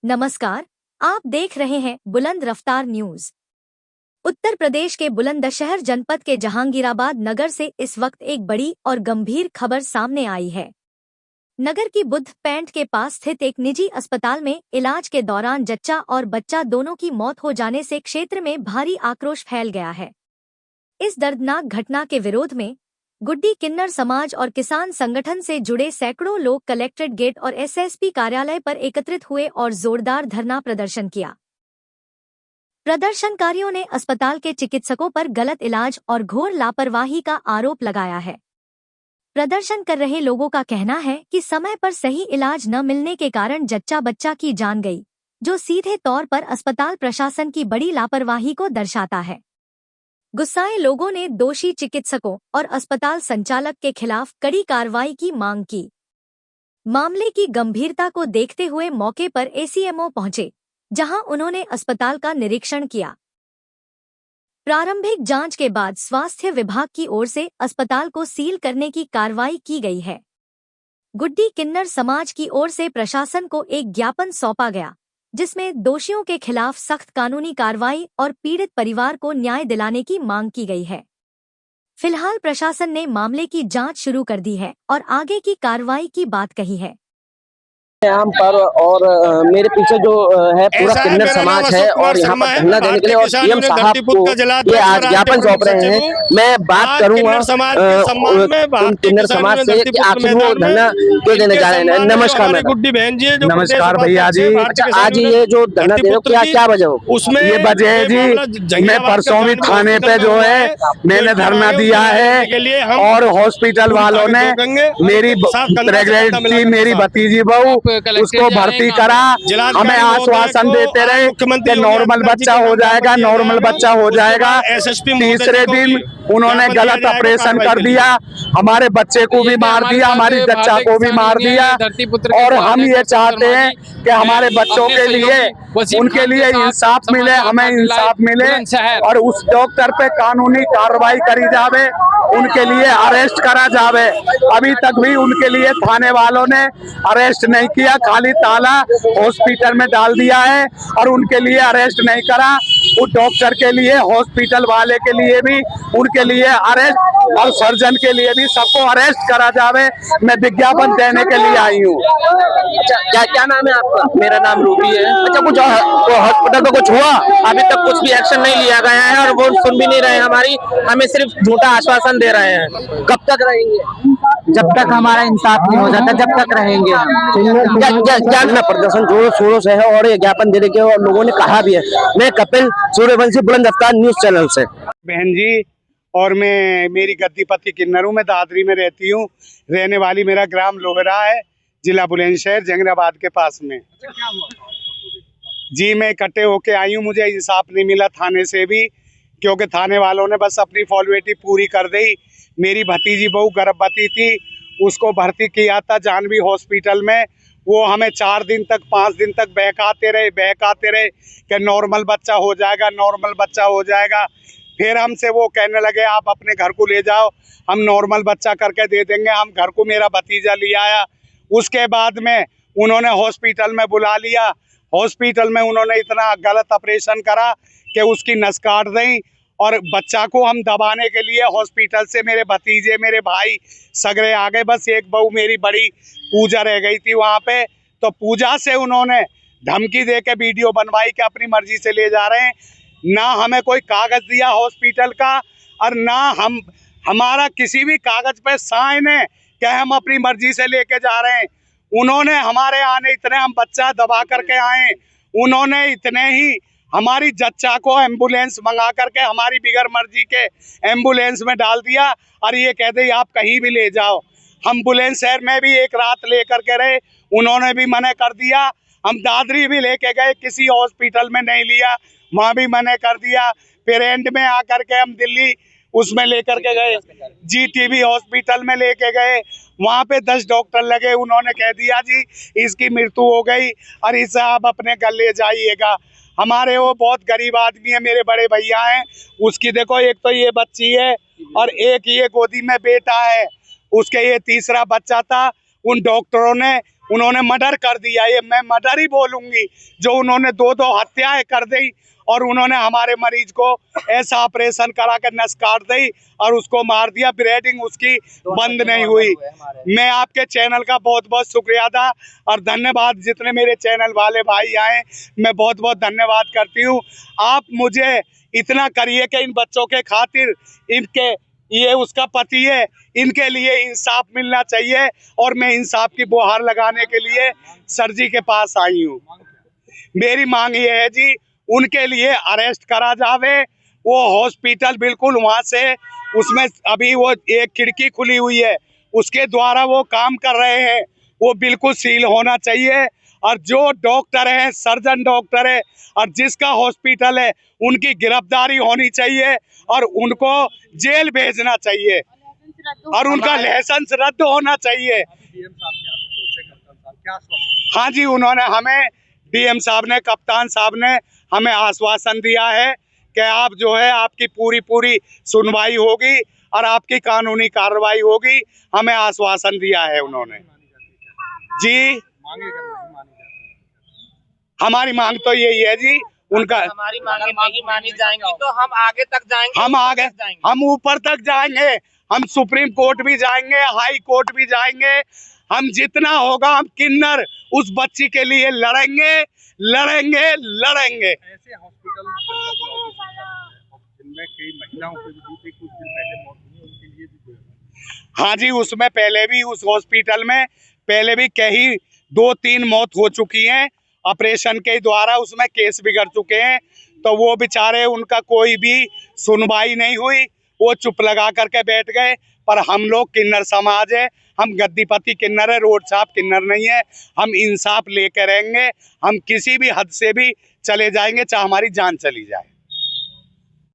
नमस्कार, आप देख रहे हैं बुलंद रफ्तार न्यूज। उत्तर प्रदेश के बुलंदशहर जनपद के जहांगीराबाद नगर से इस वक्त एक बड़ी और गंभीर खबर सामने आई है। नगर की बुद्ध पैंट के पास स्थित एक निजी अस्पताल में इलाज के दौरान जच्चा और बच्चा दोनों की मौत हो जाने से क्षेत्र में भारी आक्रोश फैल गया है। इस दर्दनाक घटना के विरोध में गुड्डी किन्नर समाज और किसान संगठन से जुड़े सैकड़ों लोग कलेक्ट्रेट गेट और एसएसपी कार्यालय पर एकत्रित हुए और जोरदार धरना प्रदर्शन किया। प्रदर्शनकारियों ने अस्पताल के चिकित्सकों पर गलत इलाज और घोर लापरवाही का आरोप लगाया है। प्रदर्शन कर रहे लोगों का कहना है कि समय पर सही इलाज न मिलने के कारण जच्चा बच्चा की जान गई, जो सीधे तौर पर अस्पताल प्रशासन की बड़ी लापरवाही को दर्शाता है। गुस्साए लोगों ने दोषी चिकित्सकों और अस्पताल संचालक के खिलाफ कड़ी कार्रवाई की मांग की। मामले की गंभीरता को देखते हुए मौके पर एसीएमओ पहुंचे, जहां उन्होंने अस्पताल का निरीक्षण किया। प्रारंभिक जांच के बाद स्वास्थ्य विभाग की ओर से अस्पताल को सील करने की कार्रवाई की गई है। गुड्डी किन्नर समाज की ओर से प्रशासन को एक ज्ञापन सौंपा गया, जिसमें दोषियों के खिलाफ सख्त कानूनी कार्रवाई और पीड़ित परिवार को न्याय दिलाने की मांग की गई है। फिलहाल प्रशासन ने मामले की जांच शुरू कर दी है और आगे की कार्रवाई की बात कही है। यहाँ पर और मेरे पीछे जो है पूरा किन्नर समाज है और यहाँ पर धरना देने के लिए और सीएम साहब को ये आज ज्ञापन सौंप रहे हैं। मैं बात करूंगा उन किन्नर समाज से कि आखिर वो धरना क्यों देने जा रहे हैं। नमस्कार मैडम। नमस्कार भैया जी। अच्छा, आज ये जो धरना दे रहे हो क्या वजह हो? ये वजह है जी, मैं परसों भी थाने पे जो है मैंने धरना दिया है और हॉस्पिटल वालों ने मेरी प्रेगनेंट थी मेरी भतीजी बहू, उसको भर्ती करा। हमें आश्वासन देते रहे कि नॉर्मल बच्चा हो जाएगा, नॉर्मल बच्चा हो जाएगा। तीसरे दिन उन्होंने गलत ऑपरेशन कर दिया, हमारे बच्चे को भी मार दिया, हमारी बच्चा को भी मार दिया। और हम ये चाहते हैं कि हमारे बच्चों के लिए उनके लिए इंसाफ मिले, हमें इंसाफ मिले और उस डॉक्टर पे कानूनी कार्रवाई करी जावे, उनके लिए अरेस्ट करा जावे। अभी तक भी उनके लिए थाने वालों ने अरेस्ट नहीं किया, खाली ताला हॉस्पिटल में डाल दिया है और उनके लिए अरेस्ट नहीं करा। उस डॉक्टर के लिए, हॉस्पिटल वाले के लिए भी, उनके लिए अरेस्ट और सर्जन के लिए भी सबको अरेस्ट करा जावे। मैं विज्ञापन देने के लिए आई हूँ। अच्छा, क्या नाम है आपका? मेरा नाम रूबी है। अच्छा, कुछ हॉस्पिटल में कुछ हुआ? अभी तक कुछ भी एक्शन नहीं लिया गया है और वो सुन भी नहीं रहे हमारी, हमें सिर्फ झूठा आश्वासन दे रहे हैं। कब तक रहेंगे? जब तक हमारा इंसाफ नहीं हो जाता जब तक रहेंगे हम। क्या प्रदर्शन जोरों शोरों से है और ये ज्ञापन देने के और लोगों ने कहा भी है। मैं कपिल सूर्यवंशी, बुलंद रफ्तार न्यूज चैनल से। बहन जी, और मैं मेरी गद्दीपति किन्नर हूँ, मैं दादरी में रहती हूँ। रहने वाली मेरा ग्राम लोहरा है, जिला बुलंदशहर जहांगीराबाद के पास में। जी, मैं इकट्ठे होके आई हूँ। मुझे इंसाफ नहीं मिला थाने से भी, क्योंकि थाने वालों ने बस अपनी फॉर्मेलिटी पूरी कर दी। मेरी भतीजी बहू गर्भवती थी, उसको भर्ती किया था जानवी हॉस्पिटल में। वो हमें 4 दिन तक 5 दिन तक बहकाते रहे कि नॉर्मल बच्चा हो जाएगा, नॉर्मल बच्चा हो जाएगा। फिर हमसे वो कहने लगे आप अपने घर को ले जाओ, हम नॉर्मल बच्चा करके दे देंगे। हम घर को मेरा भतीजा ले आया। उसके बाद में उन्होंने हॉस्पिटल में बुला लिया। हॉस्पिटल में उन्होंने इतना गलत ऑपरेशन करा कि उसकी नस काट दी और बच्चा को हम दबाने के लिए हॉस्पिटल से मेरे भतीजे, मेरे भाई सगरे आ गए। बस एक बहू मेरी बड़ी पूजा रह गई थी वहाँ पे, तो पूजा से उन्होंने धमकी दे के वीडियो बनवाई कि अपनी मर्जी से ले जा रहे हैं। ना हमें कोई कागज दिया हॉस्पिटल का और ना हमारा किसी भी कागज पे साइन है कि हम अपनी मर्जी से लेके जा रहे हैं। उन्होंने हमारे आने इतने हम बच्चा दबा करके आए, उन्होंने इतने ही हमारी जच्चा को एम्बुलेंस मंगा करके हमारी बिगर मर्जी के एम्बुलेंस में डाल दिया और ये कहते आप कहीं भी ले जाओ। हम बुलंदशहर में भी एक रात लेकर के रहे, उन्होंने भी मना कर दिया। हम दादरी भी लेके गए, किसी हॉस्पिटल में नहीं लिया, वहाँ भी मना कर दिया। फिर एंड में आकर के हम दिल्ली उसमें लेकर के गए, जीटीबी हॉस्पिटल में लेके गए। वहाँ पे 10 डॉक्टर लगे, उन्होंने कह दिया जी इसकी मृत्यु हो गई और इसे आप अपने घर ले जाइएगा। हमारे वो बहुत गरीब आदमी है, मेरे बड़े भैया हैं, उसकी देखो एक तो ये बच्ची है और एक ये गोदी में बेटा है, उसके ये तीसरा बच्चा था। उन डॉक्टरों ने उन्होंने मर्डर कर दिया। ये मैं मर्डर ही बोलूंगी, जो उन्होंने 2-2 हत्याएं कर दी और उन्होंने हमारे मरीज को ऐसा ऑपरेशन करा कर नस काट दी और उसको मार दिया। ब्रीडिंग उसकी बंद नहीं हुई। मैं आपके चैनल का बहुत बहुत शुक्रिया था और धन्यवाद। जितने मेरे चैनल वाले भाई आए, मैं बहुत बहुत धन्यवाद करती हूँ। आप मुझे इतना करिए कि इन बच्चों के खातिर, इनके, ये उसका पति है, इनके लिए इंसाफ मिलना चाहिए और मैं इंसाफ की गुहार लगाने के लिए सर जी के पास आई हूँ। मेरी मांग ये है जी, उनके लिए अरेस्ट करा जावे। वो हॉस्पिटल बिल्कुल वहाँ से, उसमें अभी वो एक खिड़की खुली हुई है, उसके द्वारा वो काम कर रहे हैं, वो बिल्कुल सील होना चाहिए। और जो डॉक्टर है, सर्जन डॉक्टर है और जिसका हॉस्पिटल है, उनकी गिरफ्तारी होनी चाहिए और उनको जेल भेजना चाहिए और उनका लाइसेंस रद्द होना चाहिए। हाँ जी, उन्होंने हमें, डीएम साहब ने, कप्तान साहब ने हमें आश्वासन दिया है कि आप जो है, आपकी पूरी सुनवाई होगी और आपकी कानूनी कार्रवाई होगी। हमें आश्वासन दिया है उन्होंने जी। हमारी मांग तो यही है जी, उनका, हमारी मांगे नहीं मानी जाएंगी तो हम आगे तक जाएंगे, हम ऊपर तक जाएंगे, हम सुप्रीम कोर्ट भी जाएंगे, हाई कोर्ट भी जाएंगे। हम जितना होगा, हम किन्नर उस बच्ची के लिए लड़ेंगे। ऐसे हॉस्पिटल जिनमें कई महिलाओं की भी कुछ दिन पहले मौत हुई, उनके लिए भी। हाँ जी, उसमें पहले भी, उस हॉस्पिटल में पहले भी कहीं 2-3 मौत हो चुकी हैं ऑपरेशन के द्वारा, उसमें केस बिगड़ चुके हैं। तो वो बेचारे, उनका कोई भी सुनवाई नहीं हुई, वो चुप लगा करके बैठ गए। पर हम लोग किन्नर समाज है, हम गद्दीपति किन्नर है, रोड छाप किन्नर नहीं है। हम इंसाफ लेकर रहेंगे, हम किसी भी हद से भी चले जाएंगे, चाहे हमारी जान चली जाए।